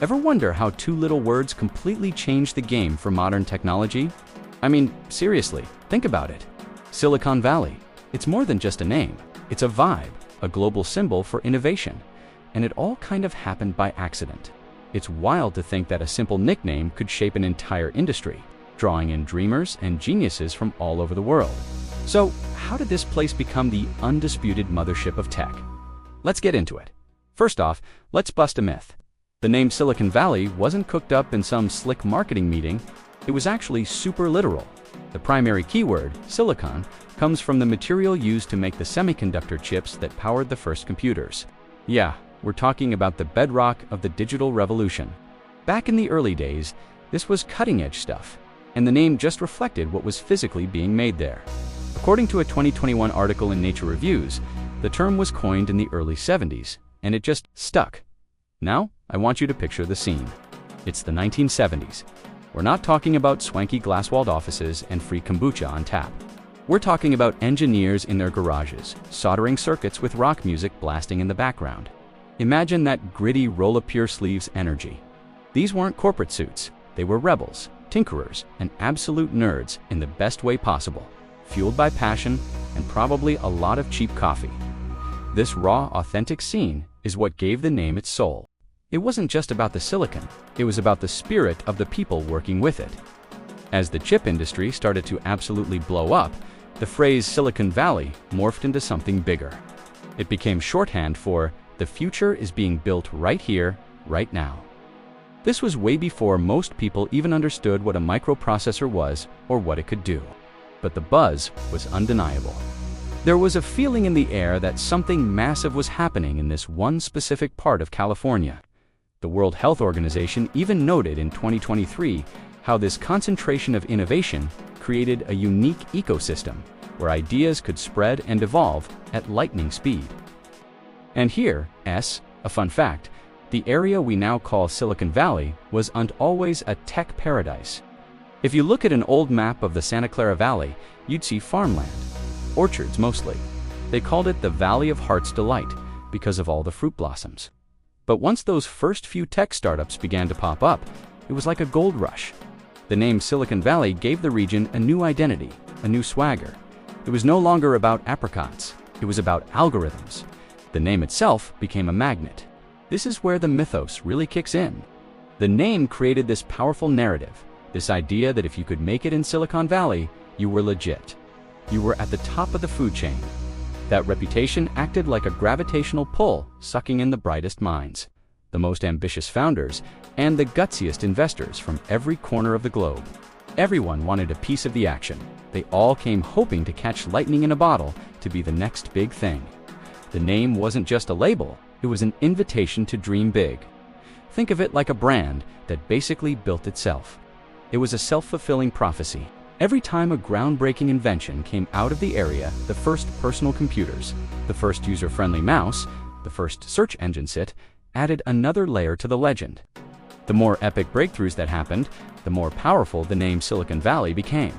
Ever wonder how two little words completely changed the game for modern technology? I mean, seriously, think about it. Silicon Valley. It's more than just a name. It's a vibe, a global symbol for innovation. And it all kind of happened by accident. It's wild to think that a simple nickname could shape an entire industry, drawing in dreamers and geniuses from all over the world. So, how did this place become the undisputed mothership of tech? Let's get into it. First off, let's bust a myth. The name Silicon Valley wasn't cooked up in some slick marketing meeting. It was actually super literal. The primary keyword, silicon, comes from the material used to make the semiconductor chips that powered the first computers. Yeah, we're talking about the bedrock of the digital revolution. Back in the early days, this was cutting-edge stuff, and the name just reflected what was physically being made there. According to a 2021 article in Nature Reviews, the term was coined in the early 70s, and it just stuck. Now, I want you to picture the scene. It's the 1970s. We're not talking about swanky glass-walled offices and free kombucha on tap. We're talking about engineers in their garages, soldering circuits with rock music blasting in the background. Imagine that gritty roll-up-your-sleeves energy. These weren't corporate suits. They were rebels, tinkerers, and absolute nerds in the best way possible, fueled by passion and probably a lot of cheap coffee. This raw, authentic scene is what gave the name its soul. It wasn't just about the silicon, it was about the spirit of the people working with it. As the chip industry started to absolutely blow up, the phrase Silicon Valley morphed into something bigger. It became shorthand for, the future is being built right here, right now. This was way before most people even understood what a microprocessor was or what it could do. But the buzz was undeniable. There was a feeling in the air that something massive was happening in this one specific part of California. The World Health Organization even noted in 2023 how this concentration of innovation created a unique ecosystem where ideas could spread and evolve at lightning speed. And here, a fun fact, the area we now call Silicon Valley wasn't always a tech paradise. If you look at an old map of the Santa Clara Valley, you'd see farmland, orchards mostly. They called it the Valley of Heart's Delight because of all the fruit blossoms. But once those first few tech startups began to pop up, it was like a gold rush. The name Silicon Valley gave the region a new identity, a new swagger. It was no longer about apricots, it was about algorithms. The name itself became a magnet. This is where the mythos really kicks in. The name created this powerful narrative, this idea that if you could make it in Silicon Valley, you were legit. You were at the top of the food chain. That reputation acted like a gravitational pull, sucking in the brightest minds, the most ambitious founders, and the gutsiest investors from every corner of the globe. Everyone wanted a piece of the action. They all came hoping to catch lightning in a bottle to be the next big thing. The name wasn't just a label, it was an invitation to dream big. Think of it like a brand that basically built itself. It was a self-fulfilling prophecy. Every time a groundbreaking invention came out of the area, the first personal computers, the first user-friendly mouse, the first search engine sit, added another layer to the legend. The more epic breakthroughs that happened, the more powerful the name Silicon Valley became.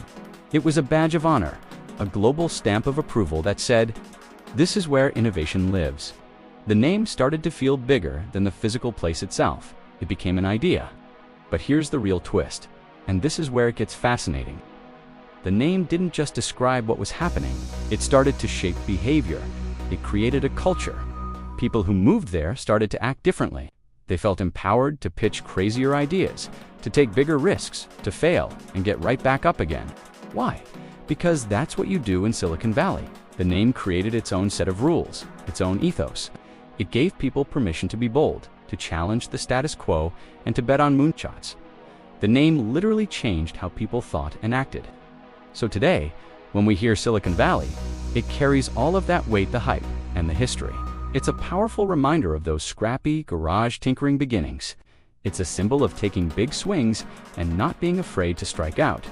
It was a badge of honor, a global stamp of approval that said, this is where innovation lives. The name started to feel bigger than the physical place itself. It became an idea. But here's the real twist, and this is where it gets fascinating. The name didn't just describe what was happening, it started to shape behavior. It created a culture. People who moved there started to act differently. They felt empowered to pitch crazier ideas, to take bigger risks, to fail, and get right back up again. Why? Because that's what you do in Silicon Valley. The name created its own set of rules, its own ethos. It gave people permission to be bold, to challenge the status quo, and to bet on moonshots. The name literally changed how people thought and acted. So today, when we hear Silicon Valley, it carries all of that weight, the hype, and the history. It's a powerful reminder of those scrappy, garage tinkering beginnings. It's a symbol of taking big swings and not being afraid to strike out.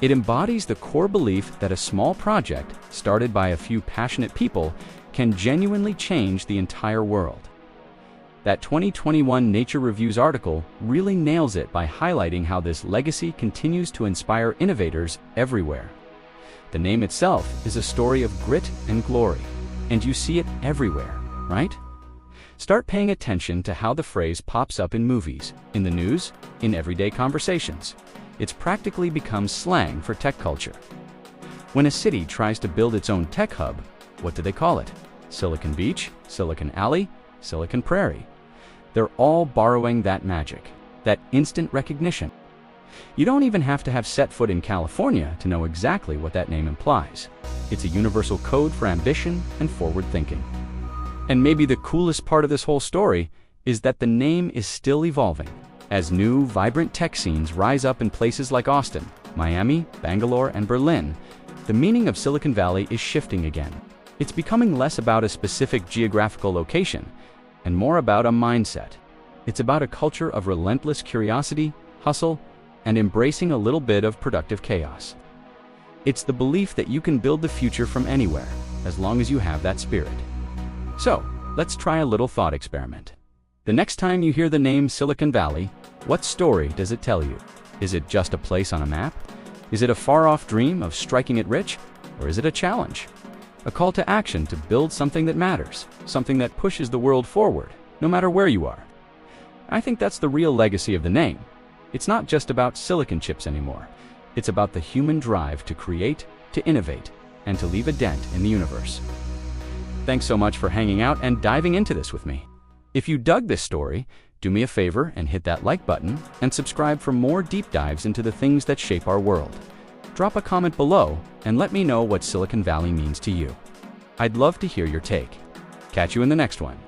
It embodies the core belief that a small project, started by a few passionate people, can genuinely change the entire world. That 2021 Nature Reviews article really nails it by highlighting how this legacy continues to inspire innovators everywhere. The name itself is a story of grit and glory, and you see it everywhere, right? Start paying attention to how the phrase pops up in movies, in the news, in everyday conversations. It's practically become slang for tech culture. When a city tries to build its own tech hub, what do they call it? Silicon Beach, Silicon Alley, Silicon Prairie. They're all borrowing that magic, that instant recognition. You don't even have to have set foot in California to know exactly what that name implies. It's a universal code for ambition and forward thinking. And maybe the coolest part of this whole story is that the name is still evolving. As new, vibrant tech scenes rise up in places like Austin, Miami, Bangalore, and Berlin, the meaning of Silicon Valley is shifting again. It's becoming less about a specific geographical location and more about a mindset. It's about a culture of relentless curiosity, hustle, and embracing a little bit of productive chaos. It's the belief that you can build the future from anywhere, as long as you have that spirit. So, let's try a little thought experiment. The next time you hear the name Silicon Valley, what story does it tell you? Is it just a place on a map? Is it a far-off dream of striking it rich? Or is it a challenge? A call to action to build something that matters, something that pushes the world forward, no matter where you are. I think that's the real legacy of the name. It's not just about silicon chips anymore. It's about the human drive to create, to innovate, and to leave a dent in the universe. Thanks so much for hanging out and diving into this with me. If you dug this story, do me a favor and hit that like button and subscribe for more deep dives into the things that shape our world. Drop a comment below and let me know what Silicon Valley means to you. I'd love to hear your take. Catch you in the next one.